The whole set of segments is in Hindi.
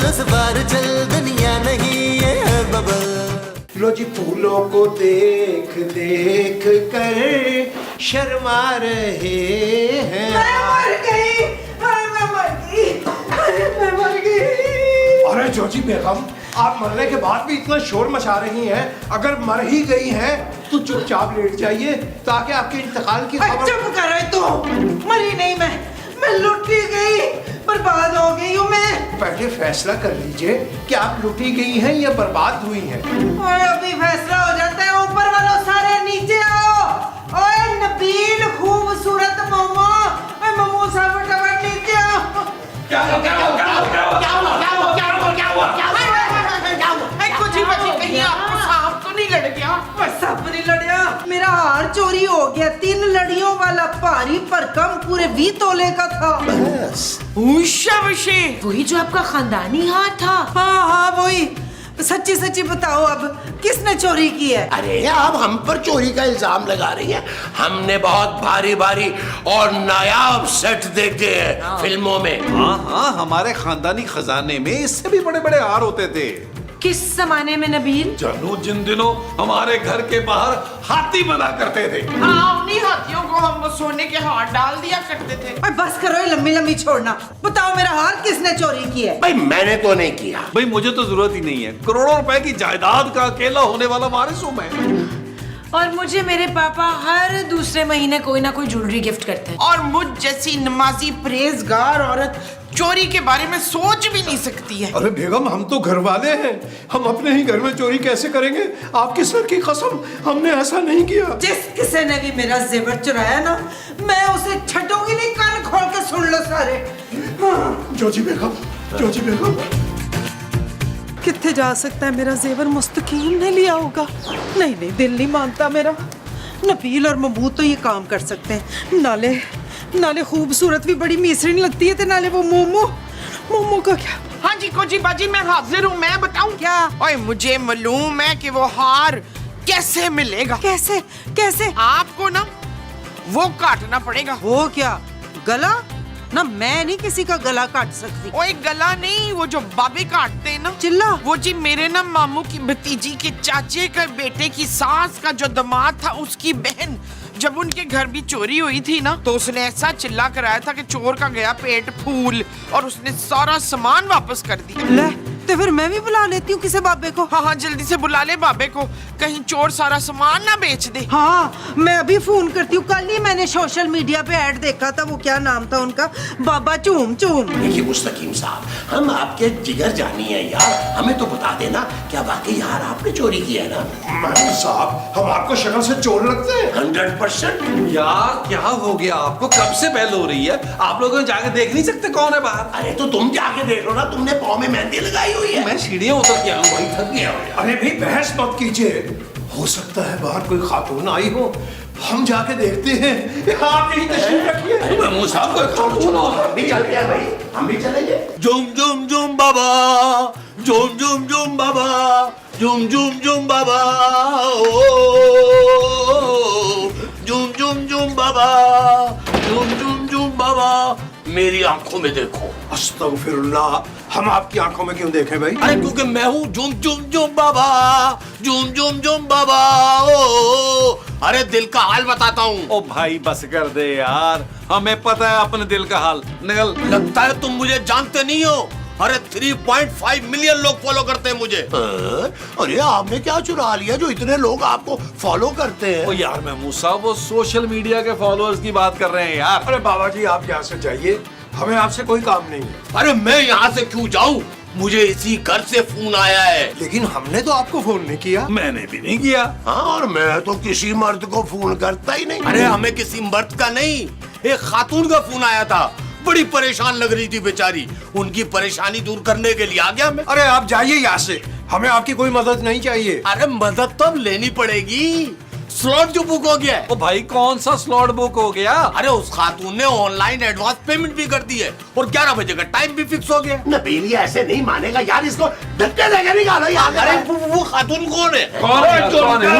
चल उस बार चल, दुनिया नहीं ये है बबल। लो जी फूलों को देख देख कर शर्मा रहे हैं। मैं मर गई, मैं मर गई, मैं मर गई। अरे जोजी बेगम, आप मरने के बाद भी इतना शोर मचा रही हैं। अगर मर ही गई हैं तो चुपचाप लेट जाइए ताकि आपके इंतकाल की खबर। चुप करो तू, मरी नहीं मैं लुटी गई, बर्बाद हो गई हूँ मैं। पहले फैसला कर लीजिए कि आप लुटी गई हैं या बर्बाद हुई हैं। और अभी फैसला हो जाता है। ऊपर वालों सारे नीचे आओ। ओए नबील खूबसूरत मोमो, ओए मोमो साहब फटाफट नीचे आओ। कुछ ही बची, कहीं आपको सांप तो नहीं लड़ गया? सांप नहीं लड़िया, मेरा हार चोरी हो गया। 3 लड़ियों वाला भारी भरकम पूरे 20 तोले का था। वही जो आपका खानदानी हार था। हाँ वही। सच्ची सच्ची बताओ, अब किसने चोरी की है? अरे आप हम पर चोरी का इल्जाम लगा रही है। हमने बहुत भारी भारी और नायाब सेट देखे हैं फिल्मों में। हाँ, हमारे खानदानी खजाने में इससे भी बड़े बड़े हार होते थे। किस जमाने में नबील? जानू, जिन दिनों हमारे घर के बाहर हाथी बना करते थे। उन्हीं हाथियों को हम सोने के हार डाल दिया करते थे। और बस करो ये लंबी लंबी छोड़ना। बताओ मेरा हार किसने चोरी किया है? भाई मैंने तो नहीं किया। भाई मुझे तो जरूरत ही नहीं है। करोड़ों रुपए की जायदाद का अकेला होने वाला वारिस हूँ मैं। और मुझे मेरे पापा हर दूसरे महीने कोई ना कोई ज्वेलरी गिफ्ट करते हैं। और मुझ जैसी नमाजी परहेजगार औरत चोरी के बारे में सोच भी नहीं सकती है। अरे बेगम, हम तो घर वाले हैं, हम अपने ही घर में चोरी कैसे करेंगे? आपकी सर की कसम, हमने ऐसा नहीं किया। जिस किसी ने भी मेरा जेवर चुराया ना, मैं उसे छटूंगी नहीं। कान खोल के सुन लो सारे। जोजी बेगम, जोजी बेगम, कितने जा सकता है मेरा जेवर? मुस्तकीम ने लिया होगा। नहीं दिल नहीं मानता मेरा। नबील और महमूद तो ये काम कर सकते हैं। नाले खूबसूरत भी बड़ी मिसरी नहीं लगती है, तो नाले वो मोमो का क्या? हाँ जी कोची बाजी, मैं हाजिर हूँ। मैं बताऊँ क्या? ओए मुझे मालूम है कि वो हार कैसे मिलेगा। कैसे? आपको ना वो काटना पड़ेगा। वो क्या, गला? ना मैं नहीं किसी का गला काट सकती। ओए गला नहीं, वो जो बाबे काटते हैं ना, चिल्ला। वो जी मेरे ना मामू की भतीजी के चाचे का बेटे की सास का जो दामाद था, उसकी बहन, जब उनके घर भी चोरी हुई थी ना, तो उसने ऐसा चिल्ला कराया था कि चोर का गया पेट फूल और उसने सारा सामान वापस कर दिया। ले, तो फिर मैं भी बुला लेती हूँ किसी बाबे को। हाँ जल्दी से बुला ले बाबे को, कहीं चोर सारा सामान ना बेच दे। हाँ मैं अभी फोन करती हूँ। कल ही मैंने सोशल मीडिया पे ऐड देखा था, वो क्या नाम था उनका, बाबा चूम। देखिए मुस्तकीम साहब, हम आपके जिगर जानी है यार, हमें तो बता देना क्या वाकई यार आपने चोरी किया है ना? मैडम साहब, हम आपको शक्ल से चोर लगते हैं? 100%। यार क्या हो गया आपको? कब से पहल हो रही है? आप लोग जाके देख नहीं सकते कौन है बाहर? अरे तो तुम जाके देख लो ना, तुमने पाँव में मेहंदी लगाई हुई है। मैं सीढ़ियाँ उतर गया हूँ, वही थक गया हूँ। अरे भाई बहस मत कीजिए, हो सकता है बाहर कोई खातून आई हो। हम जाके देखते हैं। आप यही तशरीफ रखिए। मुँह साहब को हम भी चलते हैं भाई, हम भी चलेंगे। जुम जुम जुम बाबा, जुम जुम जुम बाबा, जुम जुम जुम बाबा, जुम जुम जुम बाबा, जुम जुम जुम बाबा, मेरी आंखों में देखो। अस्तगफिरुल्लाह, हम आपकी आंखों में क्यों देखें भाई? अरे क्योंकि मैं हूँ जुम जुम जुम बाबा, जुम जुम जुम बाबा। ओ अरे दिल का हाल बताता हूँ। ओ भाई बस कर दे यार, हमें पता है अपने दिल का हाल। निकल। लगता है तुम मुझे जानते नहीं हो। अरे 3.5 मिलियन लोग फॉलो करते हैं मुझे। अरे आपने क्या चुरा लिया जो इतने लोग आपको फॉलो करते हैं? ओ यार महमूद साहब, वो सोशल मीडिया के फॉलोअर्स की बात कर रहे हैं यार। अरे बाबा जी, आप यहाँ से जाइए, हमें आपसे कोई काम नहीं है। अरे मैं यहाँ से क्यों जाऊँ? मुझे इसी घर से फोन आया है। लेकिन हमने तो आपको फोन नहीं किया। मैंने भी नहीं किया। हाँ, और मैं तो किसी मर्द को फोन करता ही नहीं। अरे हमें किसी मर्द का नहीं, एक खातून का फोन आया था। बड़ी परेशान लग रही थी बेचारी, उनकी परेशानी दूर करने के लिए आ गया मैं। अरे आप जाइए यहाँ से, हमें आपकी कोई मदद नहीं चाहिए। अरे मदद तो अब लेनी पड़ेगी, स्लॉट जो बुक हो गया है। ओ भाई कौन सा स्लॉट बुक हो गया? अरे उस खातून ने ऑनलाइन एडवांस पेमेंट भी कर दी है और 11 बजे का टाइम भी फिक्स हो गया। नबील ये ऐसे नहीं मानेगा यार, इसको धक्के देके निकालो यार। अरे वो खातून कौन है? कौन है? कौन है?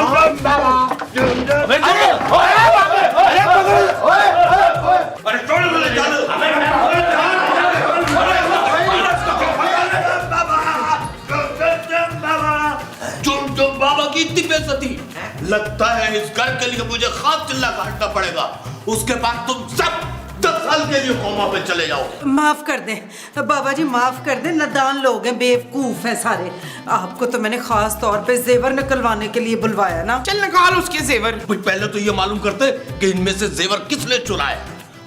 लगता है इस घर के लिए मुझे खास चिल्ला काटना पड़ेगा, उसके बाद तुम सब 10 साल के लिए कोमा में चले जाओ। माफ कर दें बाबा जी, माफ कर दें, नादान लोग हैं, बेवकूफ हैं सारे। आपको तो मैंने खास तौर पे जेवर निकलवाने के लिए बुलवाया ना। चल निकाल उसके जेवर। पहले तो ये मालूम करते कि इनमें से जेवर किसने चुराया।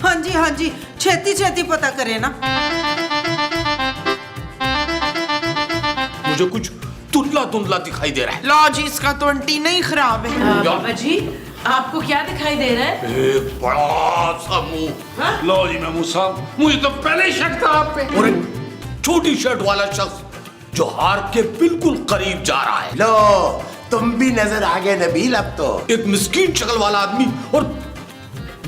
हाँ जी, छेती छेती पता करें ना। मुझे कुछ धुंधला धुंधला दिखाई दे रहा है। लो जी, इसका तो एंटीना ही खराब है। बाबा जी आपको क्या दिखाई दे रहा है? एक बड़ा सा मुंह। लो जी महमूद साहब, मुझे तो पहले ही शक था आप पे। और एक छोटी शर्ट वाला शख्स जो हार के बिल्कुल करीब जा रहा है। लो तुम भी नजर आ गए नबील अब तो। एक मिस्कीन शक्ल वाला आदमी और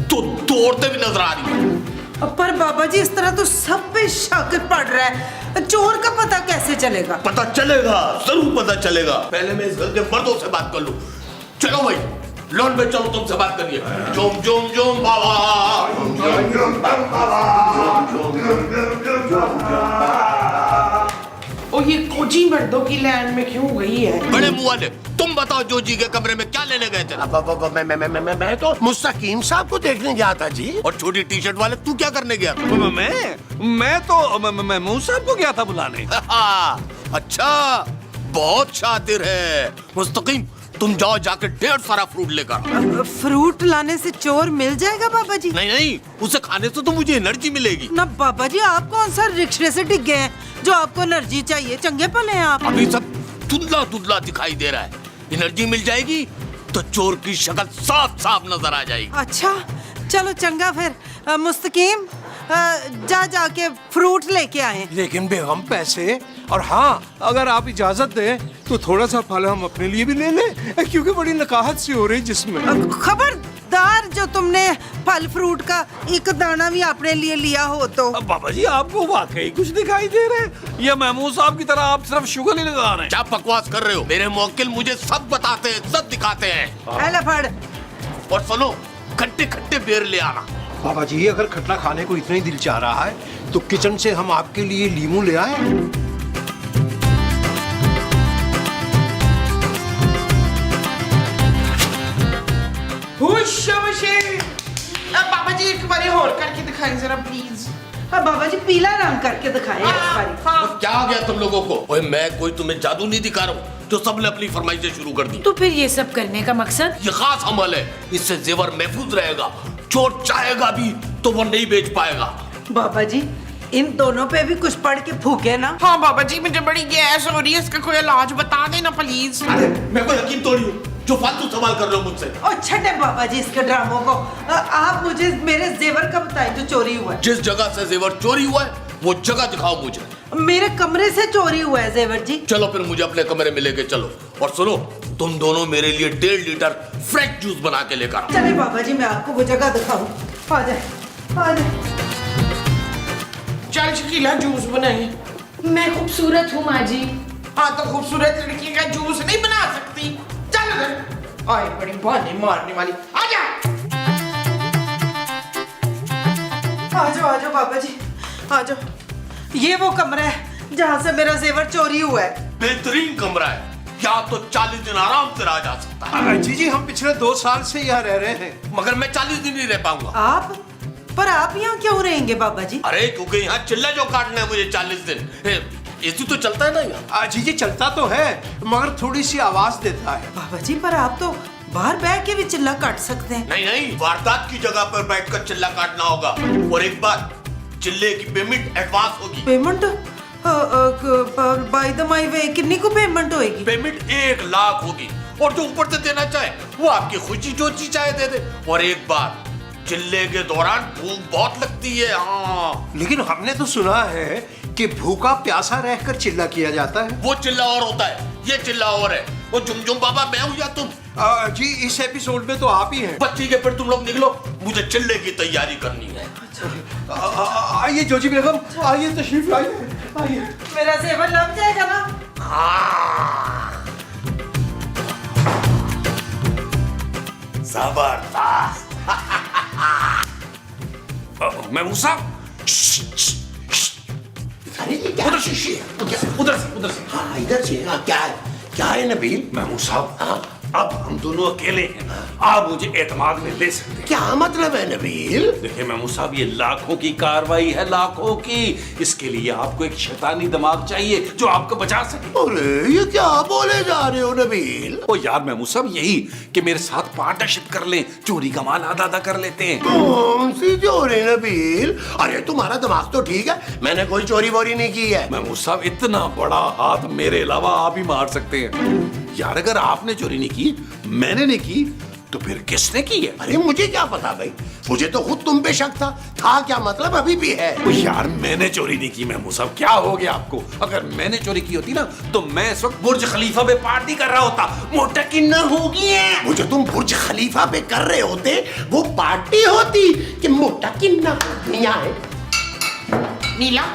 दो औरतें भी नजर आ रही हैं। पर बाबा जी इस तरह तो सब पे शक पड़ रहा है, चोर का पता कैसे चलेगा? पता चलेगा, जरूर पता चलेगा। पहले मैं इस घर के मर्दों से बात कर लूं। चलो भाई, लॉन में चलो, तुमसे बात करिए। जोम जोम जोम बाबा। ओ ये कोची मर्दों की लैंड में क्यों गई है? बड़े मुंह वाले, तुम बताओ जो जी के कमरे में क्या लेने गए थे? मैं तो मुस्तकीम साहब को देखने गया था जी। और छोटी टी शर्ट वाले तू क्या करने गया? मैं तो महमूद साहब को गया था बुलाने। अच्छा, बहुत शातिर है। मुस्तकीम, तुम जाओ जाके ढेर सारा फ्रूट लेकर। फ्रूट लाने से चोर मिल जाएगा बाबा जी? नहीं, उसे खाने से तो मुझे एनर्जी मिलेगी। ना बाबा जी, आप कौन सा रिक्शे से डिग गए हैं जो आपको एनर्जी चाहिए? चंगे पले हैं आप। अभी सब धुंधला धुंधला दिखाई दे रहा है। एनर्जी मिल जाएगी तो चोर की शक्ल साफ साफ नजर आ जाएगी। अच्छा चलो चंगा फिर। मुस्तकीम जाके फ्रूट लेके आए। लेकिन बेगम पैसे, और हाँ अगर आप इजाजत दें तो थोड़ा सा फल हम अपने लिए भी ले लें, क्योंकि बड़ी नकाहत सी हो रही जिसमें। खबरदार, जो तुमने फल फ्रूट का एक दाना भी अपने लिए लिया हो तो। अब बाबा जी आपको वाकई कुछ दिखाई दे रहा है या महमूद साहब की तरह आप सिर्फ शुगर ही लगा रहे हैं? क्या बकवास कर रहे हो? मेरे मुवक्किल मुझे सब बताते हैं, सब दिखाते हैं। ऐला फड़। और सुनो, खट्टे खट्टे बेर ले आना। बाबा जी अगर खट्टा खाने को इतना ही दिल चाह रहा है तो किचन से हम आपके लिए लीमू ले आए। बाबा जी एक बार और करके दिखाएं जरा प्लीज। बाबा जी पीला रंग करके दिखाएं इस बारी। और क्या हो गया तुम लोगों को? ओए, मैं कोई तुम्हें जादू नहीं दिखा रहा हूँ जो सबने अपनी फरमाइशें शुरू कर दी। तो फिर ये सब करने का मकसद? ये खास अमल है, इससे जेवर महफूज रहेगा। चोर चाहेगा भी तो वो नहीं बेच पाएगा। बाबा जी इन दोनों पे भी कुछ पढ़ के फूके ना। हाँ बाबा जी, मुझे बड़ी गैस हो रही है, इसका कोई इलाज बता देना प्लीज। अरे मैं कोई हकीम थोड़ी हूँ जो फालतू सवाल कर रहे हो मुझसे। और छठे बाबा जी इसके ड्रामों को। आप मुझे मेरे जेवर का बताएं जो चोरी हुआ है। जिस जगह से जेवर चोरी हुआ है वो जगह दिखाओ मुझे। मेरे कमरे से चोरी हुआ है जेवर जी। चलो फिर मुझे अपने कमरे में लेके चलो। और सुनो, तुम दोनों मेरे लिए 1.5 लीटर फ्रेश जूस बना के लेकर आओ। चले बाबा जी, मैं आपको वो जगह दिखाऊं। आ जाए, आ जाए। चल शकीला, जूस बनाए। मैं खूबसूरत हूँ माँ जी। हाँ तो खूबसूरत लड़की का जूस नहीं बना सकती? चल उधर। आए बड़ी बहाने मारने वाली, आजा। आ जाओ बाबा जी, आ जाओ। ये वो कमरा है जहाँ से मेरा जेवर चोरी हुआ है। बेहतरीन कमरा है, यहाँ तो 40 दिन आराम से रहा जा सकता है। जी हम पिछले 2 साल से यहाँ रह रहे हैं। मगर मैं 40 दिन नहीं रह पाऊंगा। आप? पर आप यहाँ क्यों रहेंगे बाबा जी? अरे क्योंकि यहाँ चिल्ला जो काटना है मुझे 40 दिन। एसी तो चलता है ना यहाँ? जी चलता तो है मगर थोड़ी सी आवाज देता है। बाबा जी पर आप तो बाहर बैठ के भी चिल्ला काट सकते हैं। नहीं, वारदात की जगह पर बैठकर चिल्ला काटना होगा। और एक बात, चिल्ले की पेमेंट एडवांस होगी। Payment? By the my way कितनी को पेमेंट होएगी? पेमेंट 1 लाख होगी। और जो ऊपर से देना चाहे वो आपकी खुशी जो चीज चाहे दे दे। और एक बात, चिल्ले के दौरान भूख बहुत लगती है। हाँ, लेकिन हमने तो सुना है कि भूखा प्यासा रहकर चिल्ला किया जाता है। वो चिल्ला और होता है, ये चिल्ला और है। वो झुमझुम बाबा मैं हूँ या तुम? जी इस एपिसोड में तो आप ही हैं। बच्ची के फिर तुम लोग निकलो, मुझे चिल्ले की तैयारी करनी है। आइए जोजी बेगम, आइए तशरीफ लाइए, आइए। मेरा जेवर लग जाएगा ना? जबरदस्त। महमूद साहब उधर से। उधर से हाँ इधर से। क्या है नबील? महमूद साहब अब हम दोनों अकेले हैं, आप मुझे एतमाद में ले सकते हैं। क्या मतलब है नबील? देखिए महमूद साहब, ये लाखों की कार्रवाई है, लाखों की। इसके लिए आपको एक शैतानी दिमाग चाहिए जो आपको बचा सके। अरे ये क्या बोले जा रहे हो नबील? ओ यार महमूद साहब, यही कि मेरे साथ पार्टनरशिप कर लें, चोरी का माल आधा आधा कर लेते हैं। कौन सी चोरी नबील? अरे तुम्हारा दिमाग तो ठीक है, मैंने कोई चोरी वोरी नहीं की है। महमूद साहब, इतना बड़ा हाथ मेरे अलावा आप ही मार सकते हैं। यार अगर आपने चोरी नहीं की, मैंने नहीं की, तो फिर किसने की है? अरे मुझे क्या पता भाई, मुझे तो खुद तुम पे शक था क्या मतलब अभी भी है? ओ यार मैंने चोरी नहीं की महमूद साहब, क्या हो गया आपको? अगर मैंने चोरी की होती ना तो मैं इस वक्त बुर्ज खलीफा पे पार्टी कर रहा होता। मोटा किन्ना होगी है। वो जो तुम बुर्ज खलीफा पे कर रहे होते वो पार्टी होती कि मोटा किन्ना मियां है? नीला,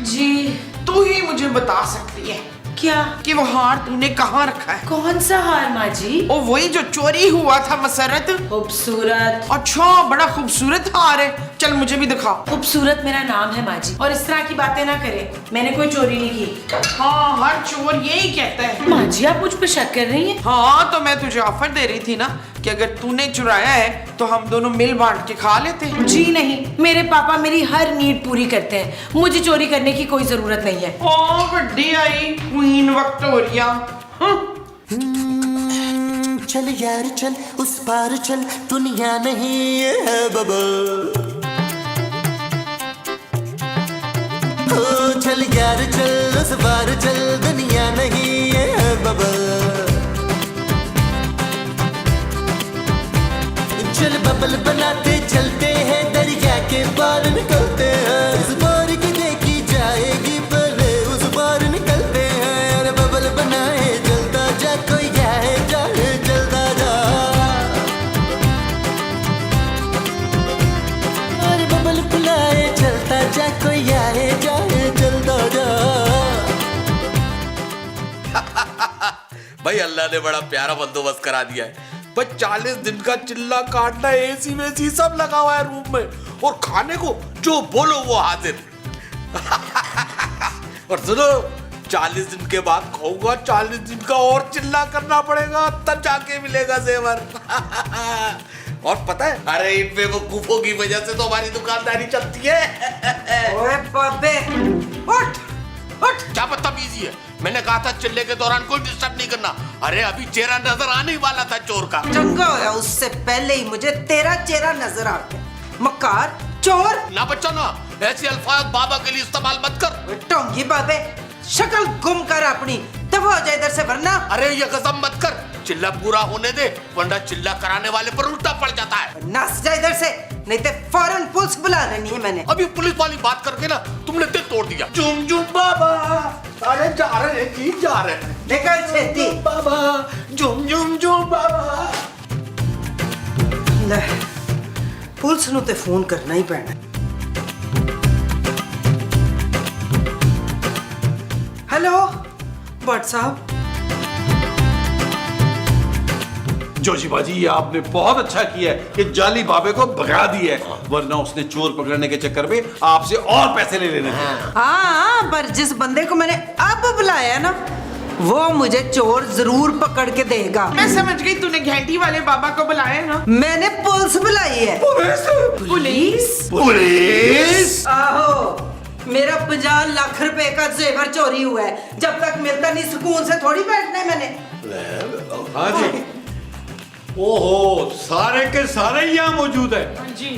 जी तू ही मुझे बता सकती है क्या? कि वो हार तूने कहाँ रखा है? कौन सा हार माँ जी? ओ वही जो चोरी हुआ था मसरत। खूबसूरत। अच्छा, बड़ा खूबसूरत हार है, चल मुझे भी दिखा। खूबसूरत मेरा नाम है माँ जी, और इस तरह की बातें ना करें, मैंने कोई चोरी नहीं की। हाँ, हर चोर यही कहता है। माँ जी आप मुझ पर शक कर रही हैं? हाँ, तो मैं तुझे ऑफर दे रही थी ना कि अगर तूने चुराया है तो हम दोनों मिल बांट के खा लेते हैं। जी नहीं, मेरे पापा मेरी हर नीड पूरी करते हैं, मुझे चोरी करने की कोई जरूरत नहीं है। ओ बड्डी आई क्वीन विक्टोरिया। चल यार चल उस पार चल, दुनिया नहीं है बबल। ओ चल यार चल उस पार चल, दुनिया नहीं है बबल। चल बबल बनाते चलते हैं, दरिया के पार निकलते हैं। इस बार की देखी जाएगी पहले उस पार निकलते हैं। अरे बबल बनाए जलता जा, कोई जाए जाए जलता जा। अरे बबल बुलाए जलता जा, कोई आए जाए जलता जा। भाई अल्लाह ने बड़ा प्यारा बंदोबस्त करा दिया है। बस 40 दिन का चिल्ला काटना, एसी वेसी सब लगा हुआ है रूम में, और खाने को जो बोलो वो हाजिर। और सुनो, 40 दिन के बाद खाऊंगा, 40 दिन का और चिल्ला करना पड़ेगा, तब जाके मिलेगा जेवर। और पता है, अरे इन बेवकूफों की वजह से तो हमारी दुकानदारी चलती है। ओए बाबे, उठ उठ। क्या बदतमीजी है? मैंने कहा था चिल्ले के दौरान कोई डिस्टर्ब नहीं करना। अरे अभी चेहरा नजर आने ही वाला था चोर का। चंगा होया, उससे पहले ही मुझे तेरा चेहरा नजर आ गया। मक्कार, चोर। ना बच्चा ना, ऐसे अल्फाज बाबा के लिए इस्तेमाल मत कर। टोंगी बाबे, शक्ल गुम कर अपनी, दफा हो जाए इधर से वरना। अरे ये कसम मत कर, चिल्ला पूरा होने दे, वरना चिल्ला कराने वाले पर उल्टा पड़ जाता है। नस जा इधर से, नहीं तो फौरन पुलिस बुला लेनी है मैंने। अभी पुलिस वाली बात करके ना तुमने दिल तोड़ दिया। जुम जुम बाबा, अरे जा रहे हैं जी, जा रहे हैं। निकल छेती बाबा, जुम जुम जुम बाबा। ले, पुलिस नूं ते फोन करना ही पैना। हेलो भट्ट साहब। जोशी बाजी, ये आपने बहुत अच्छा किया है कि जाली बाबे को भगा दिया है, वरना उसने चोर पकड़ने के चक्कर में आपसे और पैसे ले लेने थे। हाँ, पर जिस बंदे को मैंने अब बुलाया ना, वो मुझे चोर जरूर पकड़ के देगा। मैं समझ गई, तूने घंटी वाले बाबा को बुलाया है ना। मैंने पुलिस बुलाई है। पुलिस? पुलिस? आहो, मेरा 50 लाख रुपए का जेवर चोरी हुआ है, जब तक मिलता नहीं सुकून से थोड़ी बैठना है मैंने। हाँ जी। ओहो, सारे के सारे यहाँ मौजूद है जी।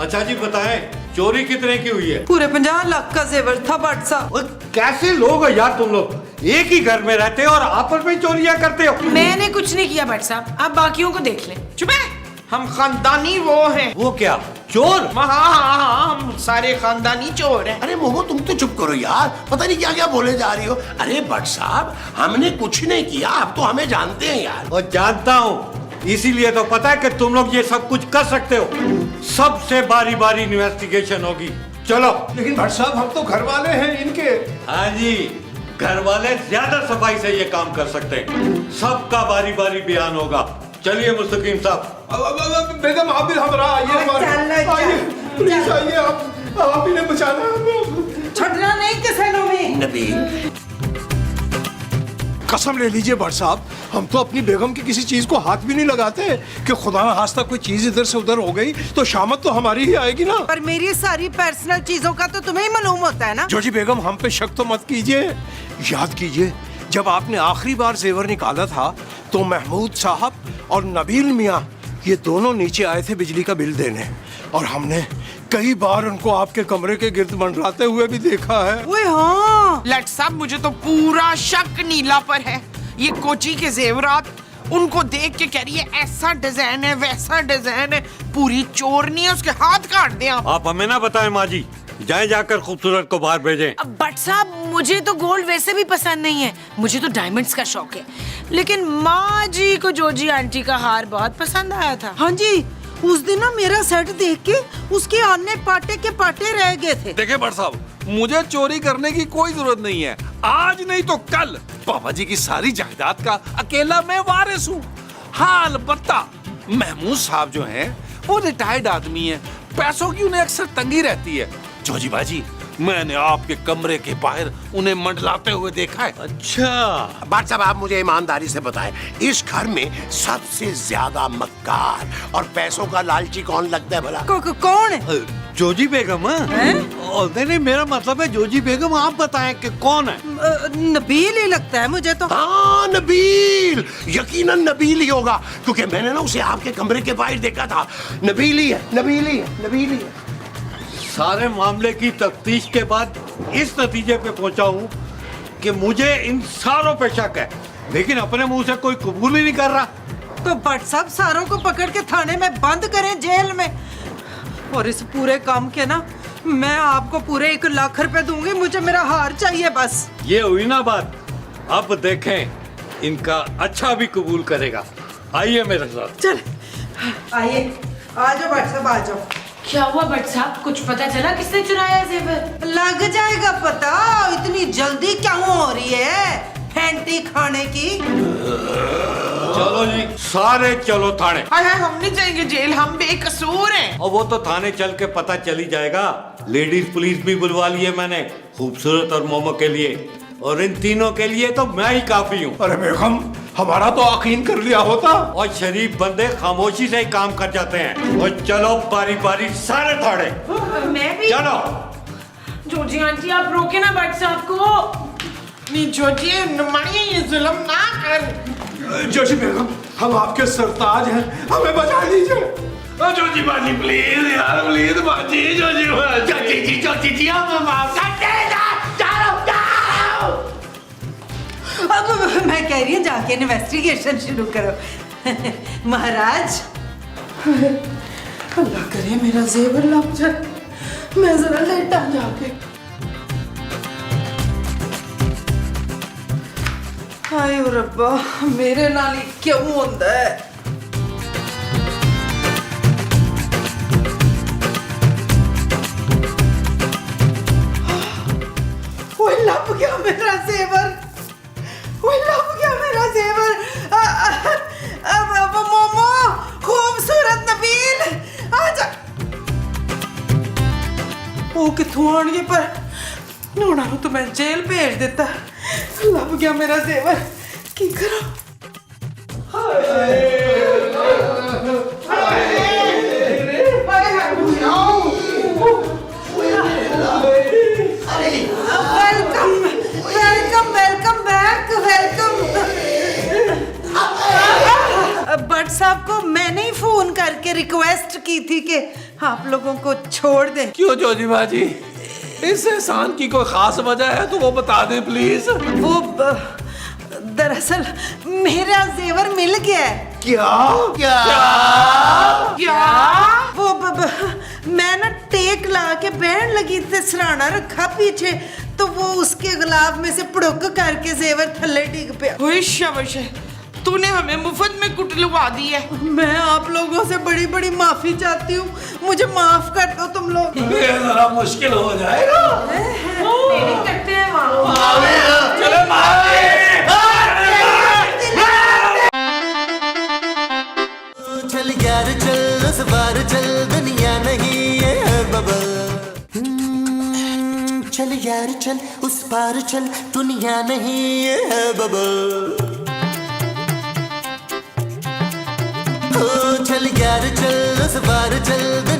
अच्छा जी बताएं, चोरी कितने की हुई है? पूरे 50 लाख का जेवर था भट्ट साहब। और कैसे लोग हो यार तुम लोग, एक ही घर में रहते हो और आपस में चोरियां करते हो। मैंने कुछ नहीं किया भट्ट साहब, आप बाकियों को देख लें। चुप है, हम खानदानी वो हैं। वो क्या, चोर? हाँ, हम सारे खानदानी चोर हैं। अरे मोमो तुम तो चुप करो यार, पता नहीं क्या क्या बोले जा रही हो। अरे भट्ट साहब, हमने कुछ नहीं किया, आप तो हमें जानते हैं यार। और जानता हूँ, इसीलिए तो पता है कि तुम लोग ये सब कुछ कर सकते हो। सबसे बारी बारी इन्वेस्टिगेशन होगी। चलो। लेकिन भट्ट साहब, हम तो घर वाले हैं इनके। हाँ जी, घर वाले ज्यादा सफाई से ये काम कर सकते हैं। सबका बारी बारी बयान होगा। चलिए मुस्तकीम साहब। बेगम आप भी हमरा आइए, प्लीज आइए, आप इन्हें बचाना है। छोड़ना नहीं किसी ने भी। नबील, कसम ले लीजिए भट्ट साहब, हम तो अपनी बेगम की किसी चीज को हाथ भी नहीं लगाते कि खुदा ना खास्ता कोई चीज इधर से उधर हो गई तो शामत तो हमारी ही आएगी ना। पर मेरी सारी पर्सनल चीजों का तो तुम्हें ही मालूम होता है ना। जोजी बेगम हम पे शक तो मत कीजिए। याद कीजिए जब आपने आखिरी बार जेवर निकाला था तो महमूद साहब और नबील मियाँ ये दोनों नीचे आए थे बिजली का बिल देने, और हमने कई बार उनको आपके कमरे के गिर्द मंडराते हुए भी देखा है। ओए हाँ, लट साहब मुझे तो पूरा शक नीला पर है। ये कोची के जेवरात उनको देख के कह रही है ऐसा डिजाइन है वैसा डिजाइन है, पूरी चोरनी है, उसके हाथ काट दे आप हमें ना बताएं माँ जी, जाए जाकर खूबसूरत को बाहर भेजें। अब बट साहब मुझे तो गोल्ड वैसे भी पसंद नहीं है, मुझे तो डायमंड्स का शौक है, लेकिन माँ जी को जोजी आंटी का हार बहुत पसंद आया था। हाँ जी, उस दिन ना मेरा सेट देख के उसके आने पाटे के पाटे रह गए थे। देखिए भट्ट साहब, मुझे चोरी करने की कोई जरूरत नहीं है। आज नहीं तो कल पापा जी की सारी जायदाद का अकेला मैं वारिस हूँ। हाँ अलबत्ता महमूद साहब जो हैं वो रिटायर्ड आदमी हैं, पैसों की उन्हें अक्सर तंगी रहती है। जोजी बाजी, मैंने आपके कमरे के बाहर उन्हें मंडलाते हुए देखा है। अच्छा भट्ट साहब आप मुझे ईमानदारी से बताएं, इस घर में सबसे ज्यादा मक्कार और पैसों का लालची कौन लगता है भला? कौन है? जोजी बेगम। नहीं नहीं, मेरा मतलब है जोजी बेगम, आप बताएं कि कौन है। नबील ही लगता है मुझे तो। हाँ नबील, यकीनन नबील ही होगा, क्योंकि मैंने ना उसे आपके कमरे के बाहर देखा था। नबील ही है, नबील ही है, नबील ही है। सारे मामले की तफ्तीश के बाद इस नतीजे पे पहुंचा हूँ कि मुझे इन सारों पे शक है, लेकिन अपने मुंह से कोई कबूल ही नहीं कर रहा। तो भट्ट साहब सारों को पकड़ के थाने में बंद करें, जेल में। और इस पूरे काम के ना मैं आपको पूरे 1 लाख रुपए दूंगी, मुझे मेरा हार चाहिए बस। ये हुई ना बात, अब देखें इनका अच्छा भी कबूल करेगा। आइए मेरे साथ। चल आइए, आ जाओ भट्ट साहब, आ जाओ। क्या हुआ भट्ट साहब, कुछ पता चला किसने चुराया जेवर? लग जाएगा पता, इतनी जल्दी क्यों हो रही है फैंटी खाने की? चलो जी सारे चलो थाने। हाय हाय, हम नहीं जाएंगे जेल, हम बेकसूर हैं। और वो तो थाने चल के पता चली जाएगा। लेडीज पुलिस भी बुलवा ली है मैंने, खूबसूरत और मोमो के लिए, और इन तीनों के लिए तो मैं ही काफी हूँ। अरे बेगम, हमारा तो यकीन कर लिया होता। और शरीफ बंदे खामोशी से ही काम कर जाते हैं। और चलो बारी बारी सारे थाने। मैं भी। चलो। जोजी आंटी आप रोके ना भट्ट साहब को। नहीं जोजी, मानिए ये जुल्म ना कर। जोशी बेगम, हम आपके सरताज हैं, हमें बचा लीजिए। जोजी बाजी प्लीज यार, प्लीज बाजी, जोजी बाजी, जोजी जी हम माफ कर देना। जाओ। अब मैं कह रही हूँ जाके इन्वेस्टिगेशन शुरू करो। महाराज, अल्लाह करे मेरा जेवर लग जाए, मैं जरा लेटा जाके। हाय रब्बा, मेरे नाल ही क्यों होंदा है? ओए लभ गया मेरा जेवर, ओए लभ गया मेरा जेवर। अब मोमो, खूबसूरत नबील, आजा। वो किथों आणगे, पर नोना तो मैं जेल भेज देता। लभ गया मेरा जेवर, की करो? Welcome welcome welcome back, welcome. Bhatt साहब को मैंने ही फोन करके रिक्वेस्ट की थी कि आप लोगों को छोड़ दें। क्यों जोजी बाजी, इस एहसान की कोई खास वजह है तो वो बता दे प्लीज। वो दरअसल मेरा जेवर मिल गया है। क्या क्या क्या? वो मैं ना टेक ला के बैठ लगी थी, सराहना रखा पीछे, तो वो उसके गुलाब में से पड़ोक करके जेवर थल्ले डिग पे। ओए शाबाश, तूने हमें मुफ्त में कुटलवा दी है। मैं आप लोगों से बड़ी बड़ी माफी चाहती हूँ, मुझे माफ कर दो तुम लोग। ये जरा मुश्किल हो जाएगा। करते हैं वहाँ। चलो चल यार चल, उस बार चल, दुनिया नहीं है बबल। चल यार चल, उस पार चल, दुनिया नहीं ये है बबल। ओ चल यार चल, उस पार चल।